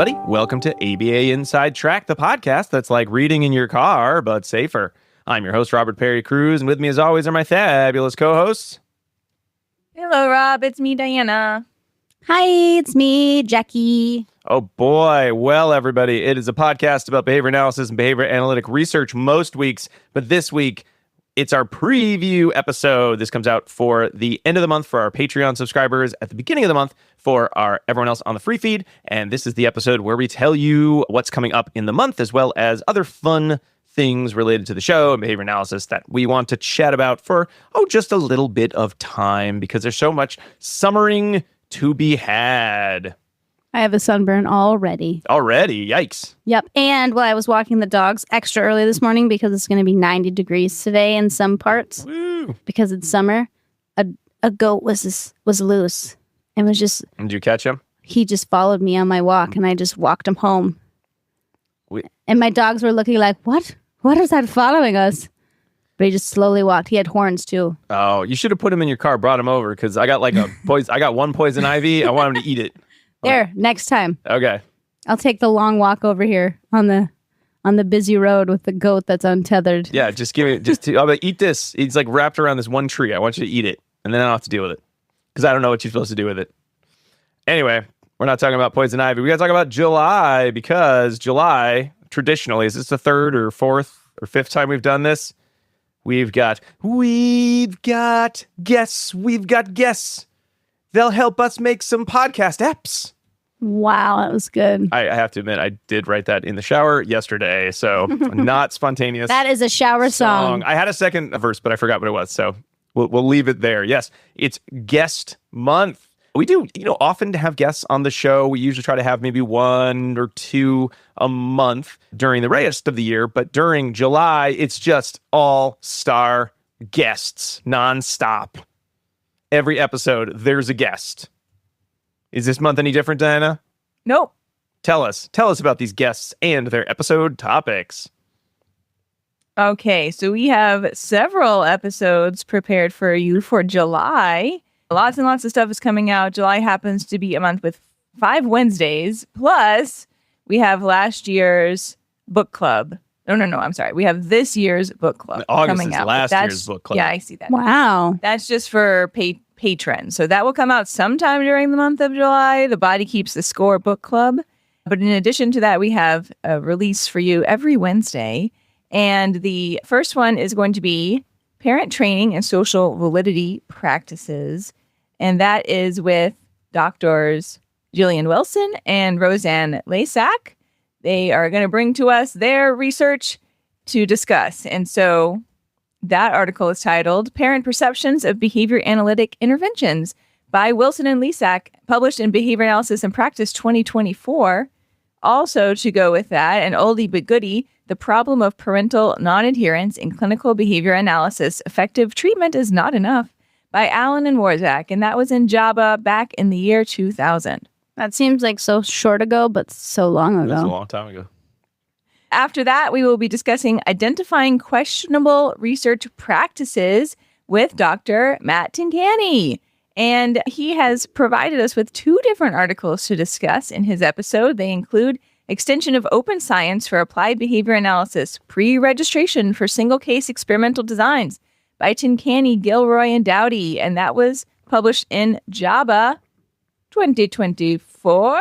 everybody. Welcome to ABA Inside Track, the podcast that's like reading in your car, but safer. I'm your host, Robert Perry Cruz, and with me, as always, are my fabulous co-hosts. Hello, Rob. It's me, Diana. Hi, it's me, Jackie. Oh, boy. Well, everybody, it is a podcast about behavior analysis and behavior analytic research most weeks, but this week, it's our preview episode. This comes out for the end of the month for our Patreon subscribers, at the beginning of the month for everyone else on the free feed. And this is the episode where we tell you what's coming up in the month, as well as other fun things related to the show and behavior analysis that we want to chat about for, just a little bit of time, because there's so much summering to be had. I have a sunburn already. Already? Yikes. Yep. And while I was walking the dogs extra early this morning, because it's going to be 90 degrees today in some parts, Woo. Because it's summer, a goat was loose and was just... And did you catch him? He just followed me on my walk, and I just walked him home. And my dogs were looking like, what? What is that following us? But he just slowly walked. He had horns, too. Oh, you should have put him in your car, brought him over, because I got I got one poison ivy. I want him to eat it. There, next time. Okay. I'll take the long walk over here on the busy road with the goat that's untethered. Yeah, just give me, I'll be like, eat this. It's like wrapped around this one tree. I want you to eat it, and then I don't have to deal with it, because I don't know what you're supposed to do with it. Anyway, we're not talking about poison ivy. We got to talk about July, because July, traditionally, is this the third or fourth or fifth time we've done this? We've got guests. They'll help us make some podcast apps. Wow, that was good. I have to admit, I did write that in the shower yesterday, so not spontaneous. That is a shower song. I had a second verse, but I forgot what it was, so we'll leave it there. Yes, it's guest month. We do, often have guests on the show. We usually try to have maybe one or two a month during the rest of the year, but during July, it's just all-star guests nonstop. Every episode, there's a guest. Is this month any different, Diana? Nope. Tell us about these guests and their episode topics. Okay, so we have several episodes prepared for you for July. Lots and lots of stuff is coming out. July happens to be a month with 5 Wednesdays. Plus, we have last year's book club. No, I'm sorry. We have this year's book club coming out. Last year's book club. Yeah, I see that. Wow. That's just for patrons. So that will come out sometime during the month of July. The Body Keeps the Score book club. But in addition to that, we have a release for you every Wednesday. And the first one is going to be Parent Training and Social Validity Practices. And that is with doctors Jillian Wilson and Roseanne Lesack. They are going to bring to us their research to discuss. And so that article is titled Parent Perceptions of Behavior Analytic Interventions by Wilson and Lesack, published in Behavior Analysis and Practice 2024. Also to go with that, an oldie but goodie, The Problem of Parental Non-Adherence in Clinical Behavior Analysis, Effective Treatment is Not Enough, by Allen and Warzak. And that was in JABA back in the year 2000. That seems like so short ago, but so long ago. That's a long time ago. After that, we will be discussing identifying questionable research practices with Dr. Matt Tincani. And he has provided us with 2 different articles to discuss in his episode. They include Extension of Open Science for Applied Behavior Analysis, Pre-Registration for Single-Case Experimental Designs by Tincani, Gilroy, and Dowdy. And that was published in JABA 2024.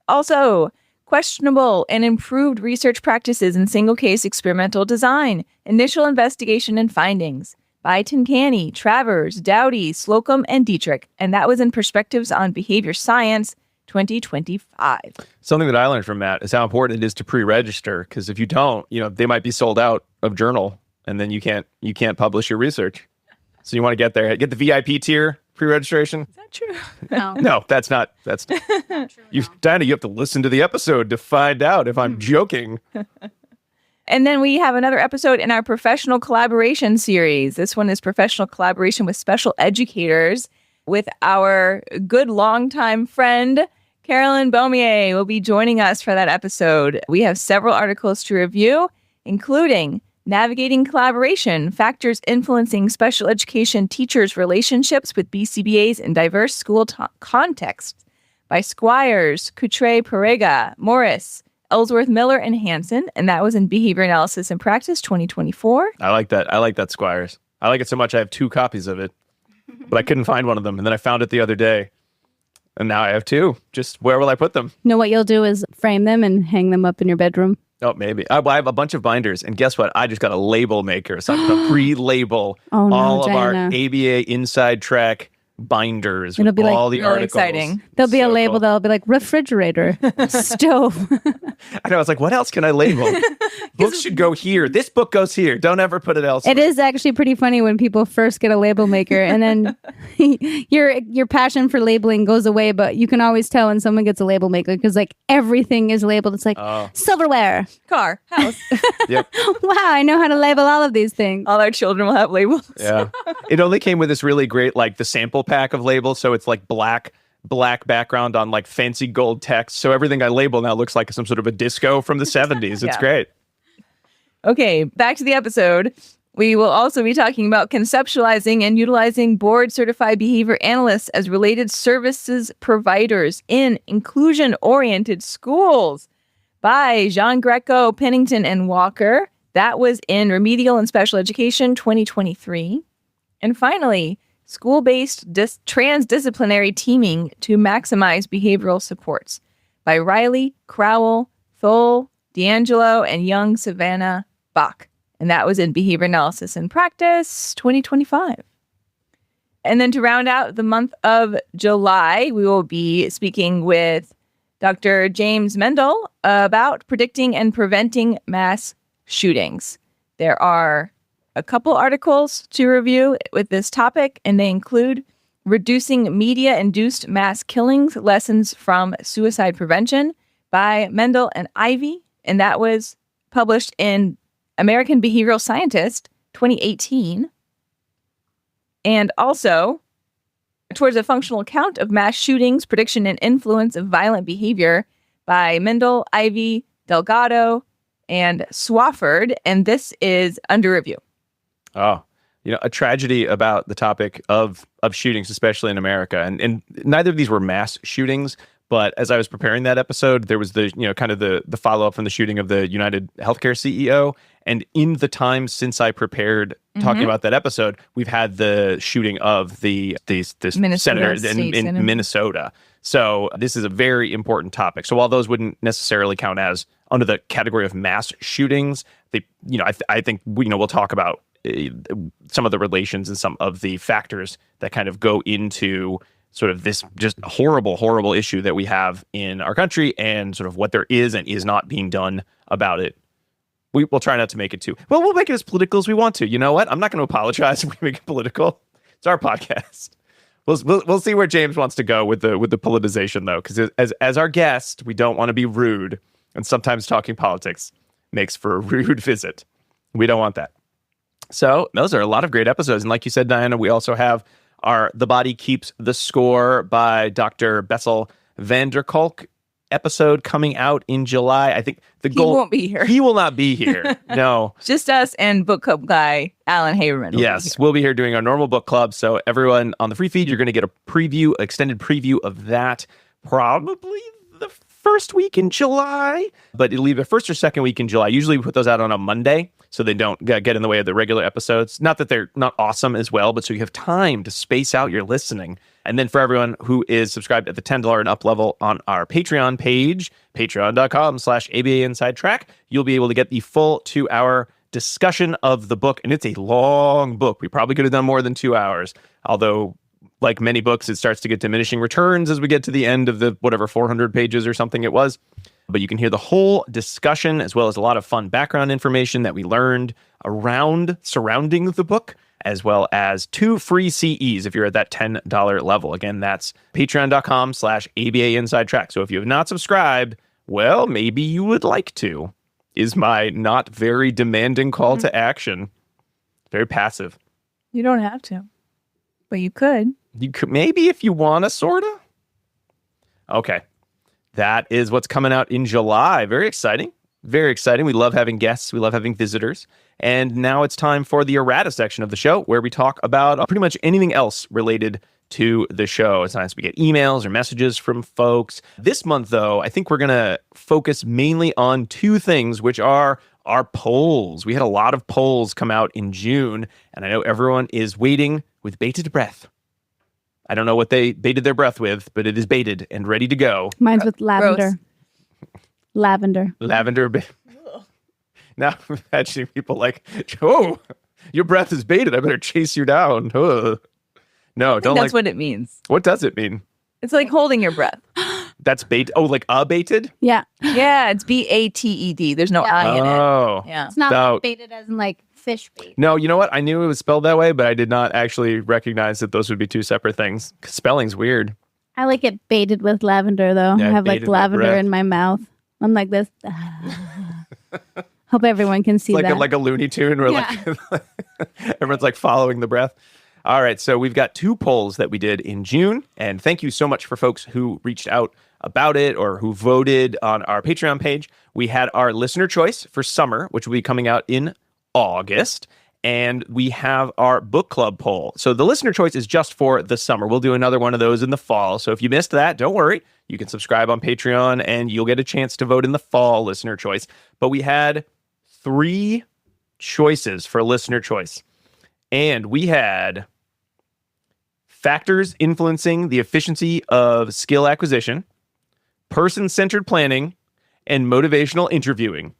Also, Questionable and Improved Research Practices in Single-Case Experimental Design, Initial Investigation and Findings by Tincani, Travers, Dowdy, Slocum, and Dietrich. And that was in Perspectives on Behavior Science 2025. Something that I learned from Matt is how important it is to pre-register, because if you don't, they might be sold out of journal, and then you can't publish your research. So you want to get there. Get the VIP tier pre-registration. Is that true? No, that's not true. Diana, you have to listen to the episode to find out if I'm joking. And then we have another episode in our professional collaboration series. This one is professional collaboration with special educators with our good longtime friend, Carolyn Beaumier, will be joining us for that episode. We have several articles to review, including Navigating Collaboration, Factors Influencing Special Education Teachers' Relationships with BCBAs in Diverse School Contexts by Squires, Coutre, Parega, Morris, Ellsworth, Miller, and Hansen. And that was in Behavior Analysis and Practice 2024. I like that, Squires. I like it so much I have 2 copies of it, but I couldn't find one of them. And then I found it the other day. And now I have 2. Just where will I put them? You know what you'll do is frame them and hang them up in your bedroom. Oh, maybe. I have a bunch of binders. And guess what? I just got a label maker. So I'm going to pre-label all of our ABA Inside Track binders. It'll be with like all the really articles. exciting. There'll be a label that'll be like refrigerator, stove. I know. I was like, what else can I label? Books should go here. This book goes here. Don't ever put it elsewhere. It is actually pretty funny when people first get a label maker and then your passion for labeling goes away, but you can always tell when someone gets a label maker because like everything is labeled. It's like silverware, Car, house. Yep. Wow, I know how to label all of these things. All our children will have labels. Yeah. It only came with this really great, like the sample pack of labels. So it's like black background on like fancy gold text. So everything I label now looks like some sort of a disco from the 70s. It's great. Okay, back to the episode. We will also be talking about conceptualizing and utilizing board-certified behavior analysts as related services providers in inclusion-oriented schools by Jean Greco, Pennington, and Walker. That was in Remedial and Special Education 2023. And finally, school-based transdisciplinary teaming to maximize behavioral supports by Riley, Crowell, Thole, D'Angelo, and Young Savannah Bach. And that was in Behavior Analysis and Practice 2025. And then to round out the month of July, we will be speaking with Dr. James Meindl about predicting and preventing mass shootings. There are a couple articles to review with this topic, and they include Reducing Media-Induced Mass Killings, Lessons from Suicide Prevention by Meindl and Ivy. And that was published in American Behavioral Scientist 2018. And also, Towards a Functional Account of Mass Shootings, Prediction and Influence of Violent Behavior by Meindl, Ivy, Delgado, and Swafford. And this is under review. Oh, a tragedy about the topic of shootings, especially in America. And neither of these were mass shootings. But as I was preparing that episode, there was the kind of the follow-up from the shooting of the United Healthcare CEO. And in the time since I prepared talking about that episode, we've had the shooting of this senator in Minnesota. So this is a very important topic. So while those wouldn't necessarily count as under the category of mass shootings, I think we'll talk about some of the relations and some of the factors that kind of go into sort of this just horrible, horrible issue that we have in our country and sort of what there is and is not being done about it. We'll try not to make it too, well, we'll make it as political as we want to. You know what? I'm not going to apologize if we make it political. It's our podcast. We'll see where James wants to go with the politicization, though, because as our guest, we don't want to be rude. And sometimes talking politics makes for a rude visit. We don't want that. So those are a lot of great episodes. And like you said, Diana, we also have our The Body Keeps the Score by Dr. Bessel van der Kolk episode coming out in July. I think the goal... He won't be here. He will not be here. No. Just us and book club guy, Alan Haberman. Yes, we'll be here doing our normal book club. So everyone on the free feed, you're going to get a extended preview of that probably the first week in July, but it'll either first or second week in July. Usually we put those out on a Monday so they don't get in the way of the regular episodes. Not that they're not awesome as well, but so you have time to space out your listening. And then for everyone who is subscribed at the $10 and up level on our Patreon page, patreon.com/ABA Inside Track, you'll be able to get the full 2-hour discussion of the book. And it's a long book. We probably could have done more than 2 hours, although like many books, it starts to get diminishing returns as we get to the end of the 400 pages or something it was. But you can hear the whole discussion as well as a lot of fun background information that we learned surrounding the book, as well as 2 free CEs if you're at that $10 level. Again, that's patreon.com/ABA Inside Track. So if you have not subscribed, well, maybe you would like to, is my not very demanding call to action. Very passive. You don't have to, but you could. You could maybe if you want to, sort of. Okay. That is what's coming out in July. Very exciting. Very exciting. We love having guests. We love having visitors. And now it's time for the errata section of the show where we talk about pretty much anything else related to the show. It's nice we get emails or messages from folks. This month, though, I think we're going to focus mainly on two things, which are our polls. We had a lot of polls come out in June, and I know everyone is waiting with bated breath. I don't know what they baited their breath with, but it is baited and ready to go. Mine's with lavender. Gross. Lavender. Now I'm imagining people like, oh, your breath is baited. I better chase you down. Ugh. No, don't That's what it means. What does it mean? It's like holding your breath. That's bait. Oh, like baited? Yeah. Yeah, it's BATED. There's no I in it. Oh. Yeah. It's not No. baited as in like fish bait. No, you know what? I knew it was spelled that way, but I did not actually recognize that those would be two separate things. 'Cause spelling's weird. I like it baited with lavender though. Yeah, I have like baited with lavender breath. in my mouth. I'm like this. Hope everyone can see It's that. like a Looney Tune where like everyone's like following the breath. All right, so we've got two polls that we did in June, and thank you so much for folks who reached out about it or who voted on our Patreon page. We had our listener choice for summer, which will be coming out in August, and we have our book club poll. So the listener choice is just for the summer. We'll do another one of those in the fall. So if you missed that, don't worry. You can subscribe on Patreon, and you'll get a chance to vote in the fall listener choice. But we had 3 choices for listener choice, and we had factors influencing the efficiency of skill acquisition, person-centered planning, and motivational interviewing.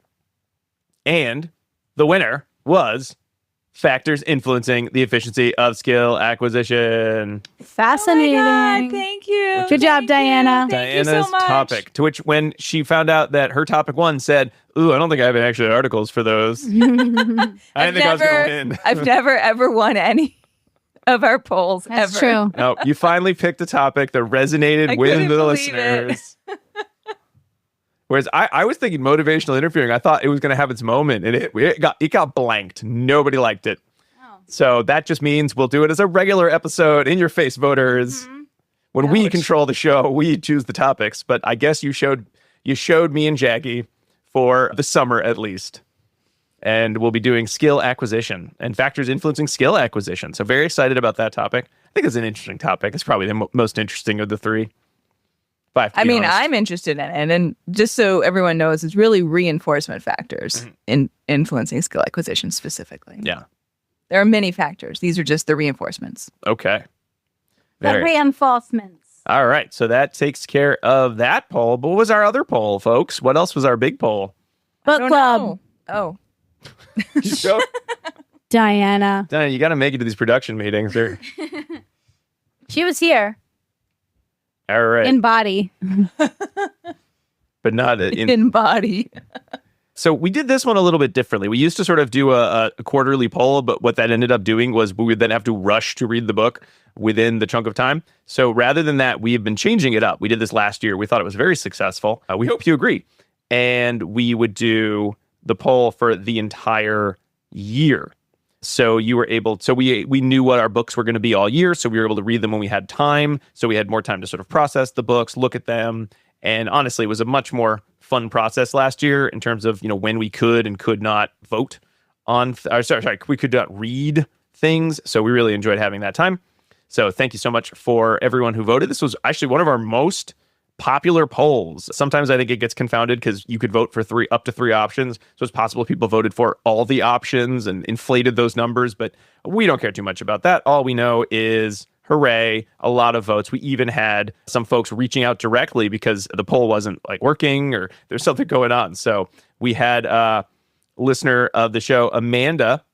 And the winner was factors influencing the efficiency of skill acquisition. Fascinating. Oh my God, thank you. Good job, Diana. Thank you Diana's so much. topic, to which when she found out that her topic 1 said, ooh, I don't think I have any actual articles for those. I didn't think I was going to win. I've never, ever won any of our polls That's ever. true. No, you finally picked a topic that resonated I with couldn't the believe it. listeners. Whereas I was thinking motivational interviewing, I thought it was going to have its moment, and it got blanked. Nobody liked it. Oh. So that just means we'll do it as a regular episode in your face, voters. Mm-hmm. When we control the show, we choose the topics. But I guess you showed me and Jackie for the summer at least. And we'll be doing skill acquisition and factors influencing skill acquisition. So very excited about that topic. I think it's an interesting topic. It's probably the most interesting of the 3. I mean, I'm interested in it. And just so everyone knows, it's really reinforcement factors in influencing skill acquisition specifically. Yeah. There are many factors. These are just the reinforcements. Okay. The reinforcements. All right. So that takes care of that poll. But what was our other poll, folks? What else was our big poll? Book Don't club. know. Oh. Diana. Diana, you got to make it to these production meetings. She was here All right. in body. But not in. In body. So we did this one a little bit differently. We used to sort of do a quarterly poll, but what that ended up doing was we would then have to rush to read the book within the chunk of time. So rather than that, we have been changing it up. We did this last year. We thought it was very successful. We hope you agree. And we would do the poll for the entire year. So you were able, so we knew what our books were going to be all year. So we were able to read them when we had time. So we had more time to sort of process the books, look at them. And honestly, it was a much more fun process last year in terms of, when we could and could not vote on, we could not read things. So we really enjoyed having that time. So thank you so much for everyone who voted. This was actually one of our most popular polls. Sometimes I think it gets confounded because you could vote for up to three options. So it's possible people voted for all the options and inflated those numbers, but we don't care too much about that. All we know is, hooray, a lot of votes. We even had some folks reaching out directly because the poll wasn't working or there's something going on. So we had a listener of the show, Amanda,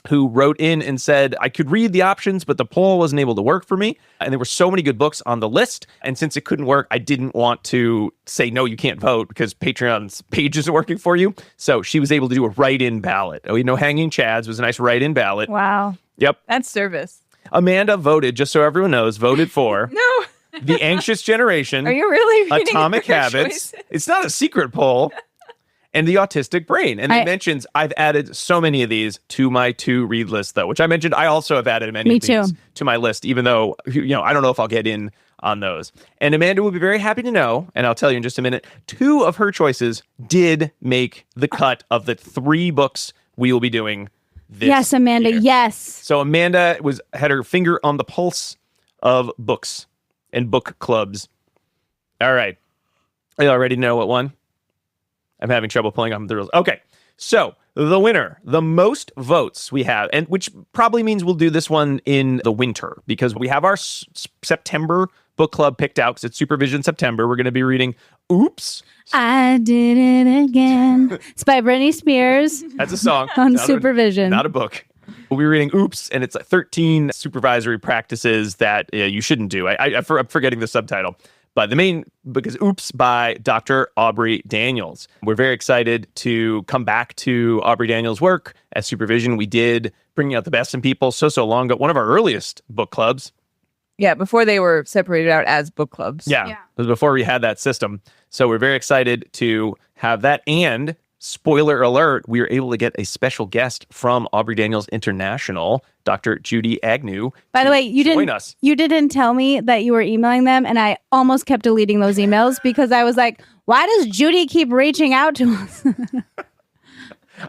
who wrote in and said, I could read the options, but the poll wasn't able to work for me. And there were so many good books on the list. And since it couldn't work, I didn't want to say, no, you can't vote because Patreon's page isn't working for you. So she was able to do a write-in ballot. Hanging Chads was a nice write-in ballot. Wow. Yep. That's service. Amanda voted, just so everyone knows, voted for No. The Anxious Generation, Are you really reading Atomic her Habits. choices? It's not a secret poll. And The Autistic Brain. And it mentions I've added so many of these to my to-read list, though, which I mentioned I also have added many of these to my list, even though, I don't know if I'll get in on those. And Amanda will be very happy to know, and I'll tell you in just a minute, 2 of her choices did make the cut of the 3 books we will be doing this Yes, Amanda, year. yes. So Amanda had her finger on the pulse of books and book clubs. All right. I already know what one. I'm having trouble pulling up the rules. Okay. So the winner, the most votes we have, and which probably means we'll do this one in the winter because we have our September book club picked out because it's Supervision September. We're going to be reading Oops. I did it again. It's by Britney Spears. That's a song. On Supervision. Not a book. We'll be reading Oops, and it's like 13 supervisory practices that you shouldn't do. I'm forgetting the subtitle. But the main book is Oops by Dr. Aubrey Daniels. We're very excited to come back to Aubrey Daniels' work as Supervision. We did Bringing Out the Best in People so long ago, one of our earliest book clubs. Yeah, before they were separated out as book clubs. Yeah. It was before we had that system. So we're very excited to have that. And spoiler alert, we were able to get a special guest from Aubrey Daniels International, Dr. Judy Agnew. By the way, you didn't tell me that you were emailing them, and I almost kept deleting those emails because I was like, why does Judy keep reaching out to us?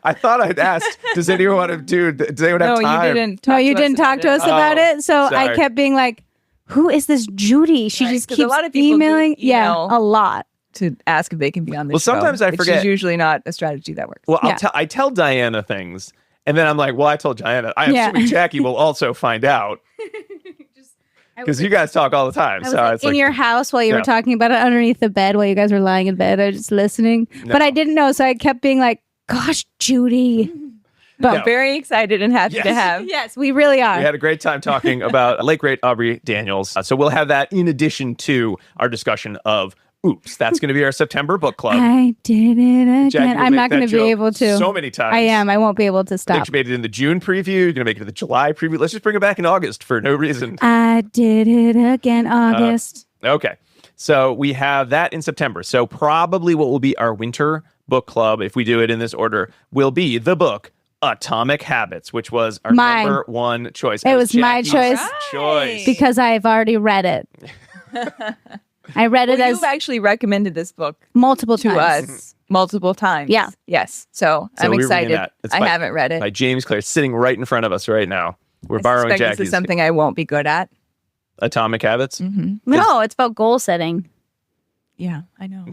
I thought I'd asked, does anyone want to does anyone have time? You didn't talk to us about it. So sorry. I kept being like, who is this Judy? She just keeps a lot of people emailing. do email a lot. To ask if they can be on the show. Well, sometimes I forget. Which is usually not a strategy that works. Well, I tell Diana things, and then I'm like, well, I told Diana. I'm assuming Jackie will also find out. Because you guys talk all the time. I was in your house while you were talking about it underneath the bed while you guys were lying in bed. I was just listening. No. But I didn't know, so I kept being like, gosh, Judy. But very excited and happy to have. Yes, we really are. We had a great time talking about late great Aubrey Daniels. So we'll have that in addition to our discussion of Oops. That's going to be our September book club. I did it again. Jackie I'm not going to be able to. So many times. I am. I won't be able to I stop. think you made it in the June preview. You're going to make it in the July preview. Let's just bring it back in August for no reason. I did it again, August. Okay. So we have that in September. So probably what will be our winter book club, if we do it in this order, will be the book Atomic Habits, which was our number one choice. It was my choice. Because I've already read it. I read it you've actually recommended this book multiple to us multiple times. Yeah. Yes. So I'm excited. I haven't read it. By James Clear, sitting right in front of us right now. We're borrowing Jackie's. This is something I won't be good at. Atomic Habits? Mm-hmm. No, it's about goal setting. Yeah, I know.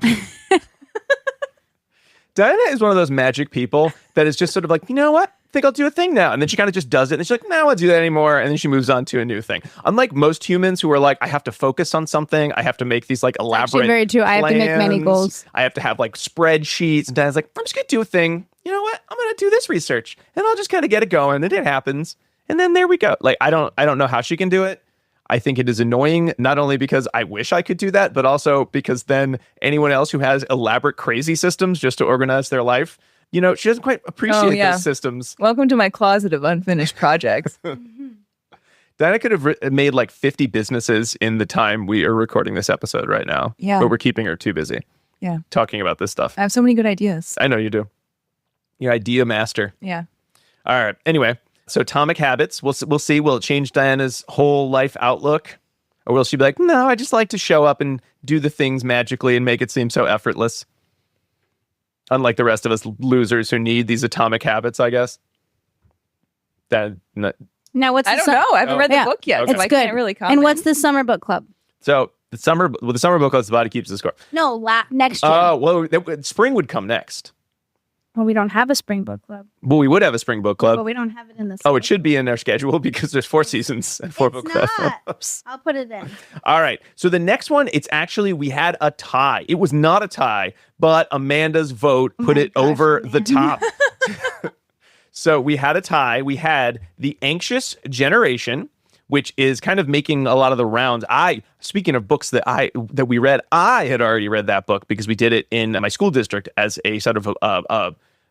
Diana is one of those magic people that is just sort of like, you know what? I think I'll do a thing now. And then she kind of just does it. And she's like, no, I won't do that anymore. And then she moves on to a new thing. Unlike most humans who are like, I have to focus on something. I have to make these like elaborate very true. plans. I have to make many goals. I have to have like spreadsheets. And Diana's like, I'm just going to do a thing. You know what? I'm going to do this research. And I'll just kind of get it going. And it happens. And then there we go. Like, I don't know how she can do it. I think it is annoying, not only because I wish I could do that, but also because then anyone else who has elaborate, crazy systems just to organize their life, you know, she doesn't quite appreciate those systems. Welcome to my closet of unfinished projects. Diana could have made like 50 businesses in the time we are recording this episode right now. Yeah. But we're keeping her too busy. Yeah. Talking about this stuff. I have so many good ideas. I know you do. Your idea master. Yeah. All right. Anyway. So Atomic Habits, we'll see. Will it change Diana's whole life outlook? Or will she be like, no, I just like to show up and do the things magically and make it seem so effortless? Unlike the rest of us losers who need these atomic habits, I guess. Now, what's I don't know. I haven't read the book yet. Okay. So I can't really comment. And what's the summer book club? So the summer book club is The Body Keeps the Score. No, next year. Oh, well, spring would come next. Well, we don't have a spring book club. Well, we would have a spring book club. But we don't have it in the Oh, it should be in our schedule because there's 4 seasons and 4 book clubs. I'll put it in. All right. So the next one, it's actually, we had a tie. It was not a tie, but Amanda's vote put it over the top. So we had a tie. We had The Anxious Generation, which is kind of making a lot of the rounds. Speaking of books that we read, I had already read that book because we did it in my school district as a sort of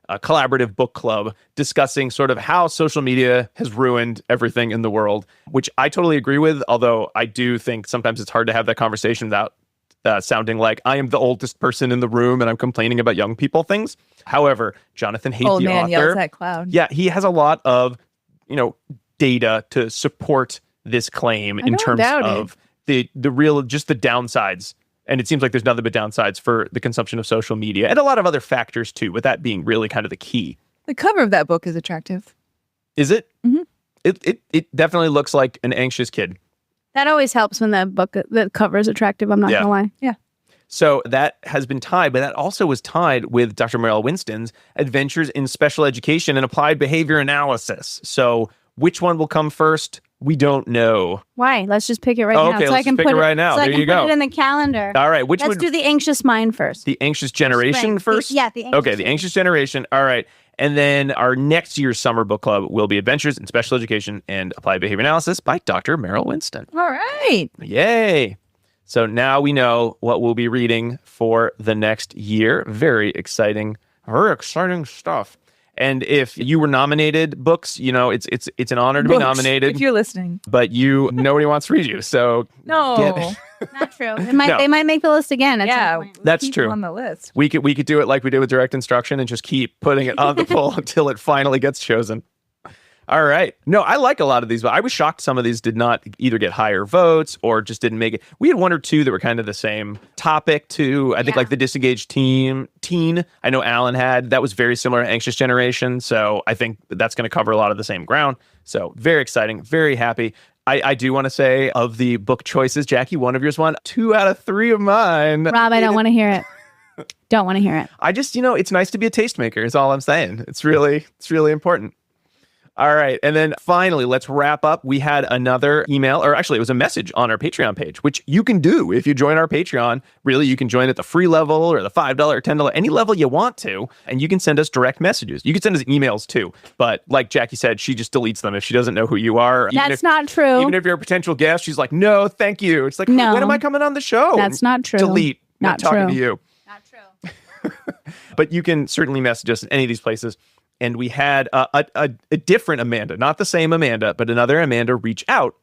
a collaborative book club discussing sort of how social media has ruined everything in the world, which I totally agree with, although I do think sometimes it's hard to have that conversation without sounding like I am the oldest person in the room and I'm complaining about young people things. However, Jonathan Haidt, Old the man author, yells at cloud. Yeah, he has a lot of, data to support this claim in terms of the real, just the downsides. And it seems like there's nothing but downsides for the consumption of social media and a lot of other factors too, with that being really kind of the key. The cover of that book is attractive. Is it? Mm-hmm. It definitely looks like an anxious kid. That always helps when the cover is attractive. I'm not Yeah. gonna lie. Yeah. So that has been tied, but that also was tied with Dr. Meryl Winston's Adventures in Special Education and Applied Behavior Analysis. So which one will come first? We don't know. Why? Let's just pick it right Oh, now. okay, So let's I can just pick put it right now. So There I can you put go. it in the calendar. All right, which Let's would do the anxious mind first. the anxious generation Spring. first? The anxious. Okay, the anxious generation. All right. And then our next year's summer book club will be Adventures in Special Education and Applied Behavior Analysis by Dr. Meryl Winston. All right. Yay. So now we know what we'll be reading for the next year. Very exciting stuff. And if you were nominated books, it's an honor to be Books, nominated. if you're listening. But nobody wants to read you. So No. Not true. They might make the list again. At Yeah. some point. That's Keep true. them on the list. We could do it like we did with direct instruction and just keep putting it on the poll until it finally gets chosen. All right. No, I like a lot of these, but I was shocked some of these did not either get higher votes or just didn't make it. We had one or two that were kind of the same topic too. I think like the disengaged teen. I know Alan had. That was very similar to Anxious Generation. So I think that's going to cover a lot of the same ground. So very exciting. Very happy. I do want to say of the book choices, Jackie, one of yours won. 2 out of 3 of mine. Rob, I don't want to hear it. Don't want to hear it. I just, it's nice to be a tastemaker is all I'm saying. It's really important. All right. And then finally, let's wrap up. We had another email, or actually it was a message on our Patreon page, which you can do if you join our Patreon. Really, you can join at the free level or the $5 or $10, any level you want to. And you can send us direct messages. You can send us emails too. But like Jackie said, she just deletes them if she doesn't know who you are. That's not true. Even if you're a potential guest, she's like, no, thank you. It's like, No. when am I coming on the show? That's not true. Delete. Not talking true. to you. Not true. But you can certainly message us in any of these places. And we had a different Amanda, not the same Amanda, but another Amanda reach out.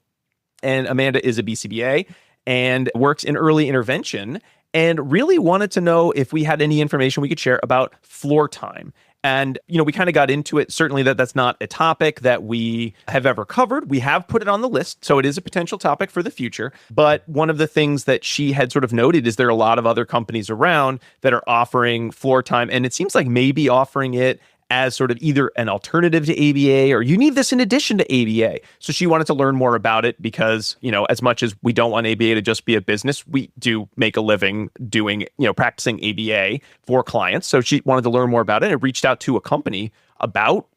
And Amanda is a BCBA and works in early intervention and really wanted to know if we had any information we could share about floor time. And, we kind of got into it. Certainly that's not a topic that we have ever covered. We have put it on the list. So it is a potential topic for the future. But one of the things that she had sort of noted is there are a lot of other companies around that are offering floor time. And it seems like maybe offering it as sort of either an alternative to ABA or you need this in addition to ABA. So she wanted to learn more about it because, as much as we don't want ABA to just be a business, we do make a living doing, practicing ABA for clients. So she wanted to learn more about it and reached out to a company about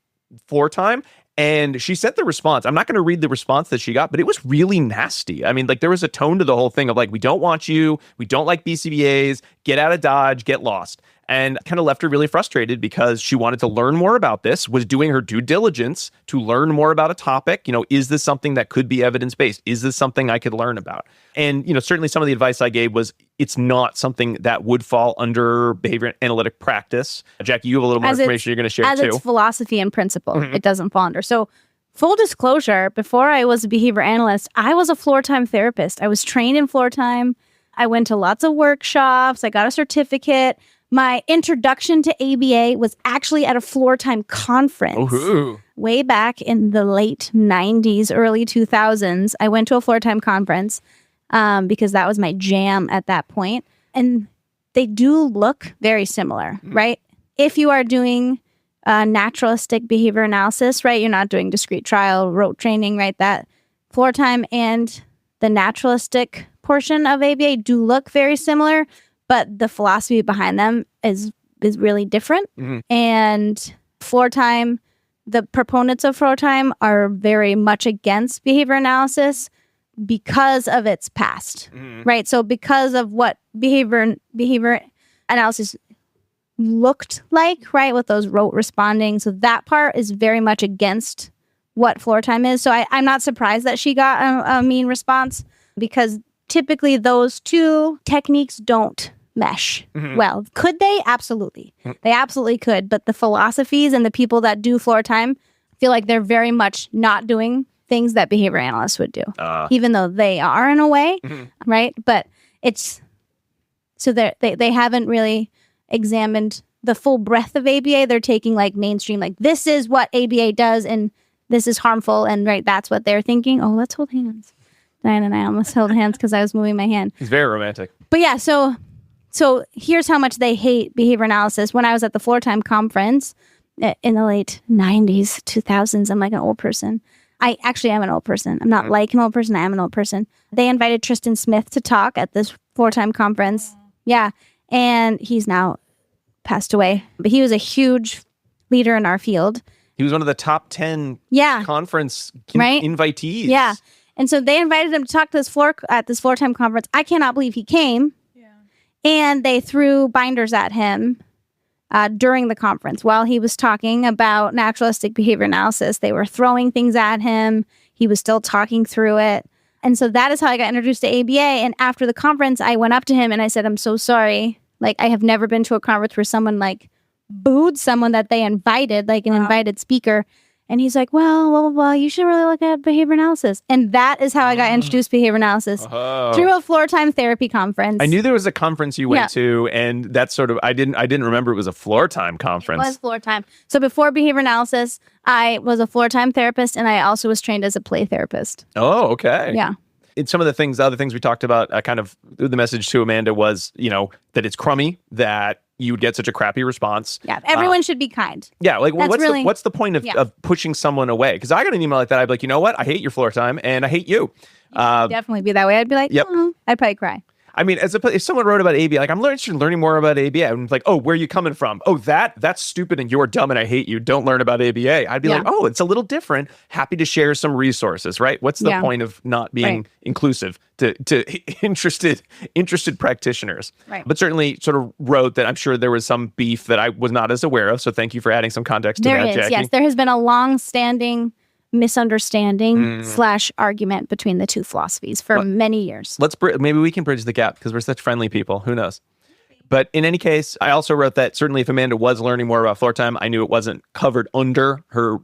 floor time. And she sent the response. I'm not going to read the response that she got, but it was really nasty. I mean, there was a tone to the whole thing of we don't want you. We don't like BCBAs. Get out of Dodge. Get lost. And kind of left her really frustrated because she wanted to learn more about this, was doing her due diligence to learn more about a topic. Is this something that could be evidence-based? Is this something I could learn about? And, certainly some of the advice I gave was it's not something that would fall under behavior analytic practice. Jackie, you have a little more information you're going to share as too. As its philosophy and principle, it doesn't fall under. So full disclosure, before I was a behavior analyst, I was a floor time therapist. I was trained in floor time. I went to lots of workshops. I got a certificate. My introduction to ABA was actually at a floor time conference. Ooh. Way back in the late 90s, early 2000s. I went to a floor time conference because that was my jam at that point. And they do look very similar, right? If you are doing naturalistic behavior analysis, right? You're not doing discrete trial, rote training, right? That floor time and the naturalistic portion of ABA do look very similar, but the philosophy behind them is really different. And floor time, the proponents of floor time are very much against behavior analysis because of its past, right? So because of what behavior analysis looked like, right, with those rote responding. So that part is very much against what floor time is. So I'm not surprised that she got a mean response because typically those two techniques don't mesh well. Could they? Absolutely. They absolutely could. But the philosophies and the people that do floor time feel like they're very much not doing things that behavior analysts would do, even though they are in a way, right? But it's so they haven't really examined the full breadth of ABA. They're taking mainstream, this is what ABA does and this is harmful. And right, that's what they're thinking. Oh, let's hold hands. Diane and I almost held hands because I was moving my hand. It's very romantic. But yeah, so here's how much they hate behavior analysis. When I was at the Floor Time conference in the late 90s, 2000s, I'm like an old person. I actually am an old person. I'm not like an old person. I am an old person. They invited Tristan Smith to talk at this 4-time conference. Yeah. And he's now passed away. But he was a huge leader in our field. He was one of the top 10 conference invitees. Yeah. And so they invited him to talk to this 4-time conference. I cannot believe he came. Yeah. And they threw binders at him during the conference while he was talking about naturalistic behavior analysis. They were throwing things at him. He was still talking through it. And so that is how I got introduced to ABA. And after the conference, I went up to him and I said, I'm so sorry. Like, I have never been to a conference where someone like booed someone that they invited, like an invited speaker. And he's like, well, you should really look at behavior analysis. And that is how I got introduced to behavior analysis through a floor-time therapy conference. I knew there was a conference you went to, and that's sort of, I didn't remember it was a floor-time conference. It was floor-time. So before behavior analysis, I was a floor-time therapist, and I also was trained as a play therapist. Oh, okay. Yeah. In some of the other things we talked about, kind of the message to Amanda was, that it's crummy that you would get such a crappy response. Yeah, everyone should be kind. Yeah, like what's the point of pushing someone away? Because I got an email like that, I'd be like, you know what? I hate your floor time, and I hate you. Definitely be that way. I'd be like, I'd probably cry. I mean, if someone wrote about ABA, like, I'm interested in learning more about ABA, I'm like, oh, where are you coming from? Oh, that's stupid and you're dumb and I hate you. Don't learn about ABA. I'd be like, oh, it's a little different. Happy to share some resources, right? What's the point of not being inclusive to interested practitioners? Right. But certainly sort of wrote that I'm sure there was some beef that I was not as aware of. So thank you for adding some context to that, Jackie. Yes. There has been a long-standing misunderstanding / argument between the two philosophies for many years. Maybe we can bridge the gap because we're such friendly people. Who knows? But in any case, I also wrote that certainly if Amanda was learning more about floor time, I knew it wasn't covered under her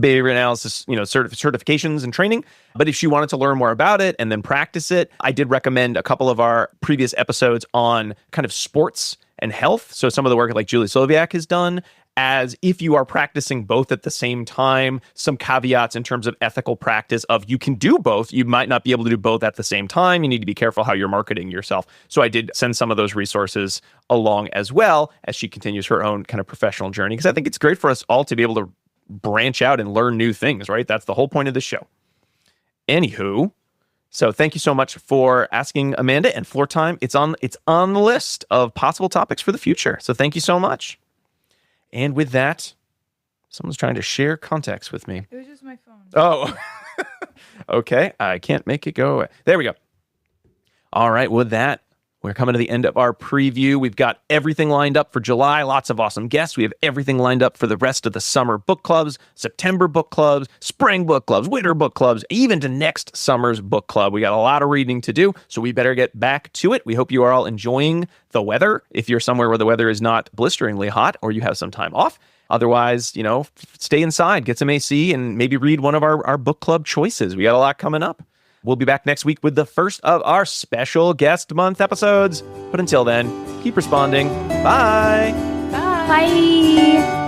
behavior analysis, certifications and training. But if she wanted to learn more about it and then practice it, I did recommend a couple of our previous episodes on kind of sports and health. So some of the work like Julie Sloviak has done, as if you are practicing both at the same time, some caveats in terms of ethical practice of you can do both. You might not be able to do both at the same time. You need to be careful how you're marketing yourself. So I did send some of those resources along as well as she continues her own kind of professional journey, because I think it's great for us all to be able to branch out and learn new things, right? That's the whole point of the show. Anywho, so thank you so much for asking Amanda, and floor time, it's on the list of possible topics for the future. So thank you so much. And with that, someone's trying to share context with me. It was just my phone. Oh, okay. I can't make it go away. There we go. All right. With that, we're coming to the end of our preview. We've got everything lined up for July. Lots of awesome guests. We have everything lined up for the rest of the summer book clubs, September book clubs, spring book clubs, winter book clubs, even to next summer's book club. We got a lot of reading to do, so we better get back to it. We hope you are all enjoying the weather. If you're somewhere where the weather is not blisteringly hot or you have some time off. Otherwise, stay inside, get some AC, and maybe read one of our book club choices. We got a lot coming up. We'll be back next week with the first of our special guest month episodes. But until then, keep responding. Bye. Bye.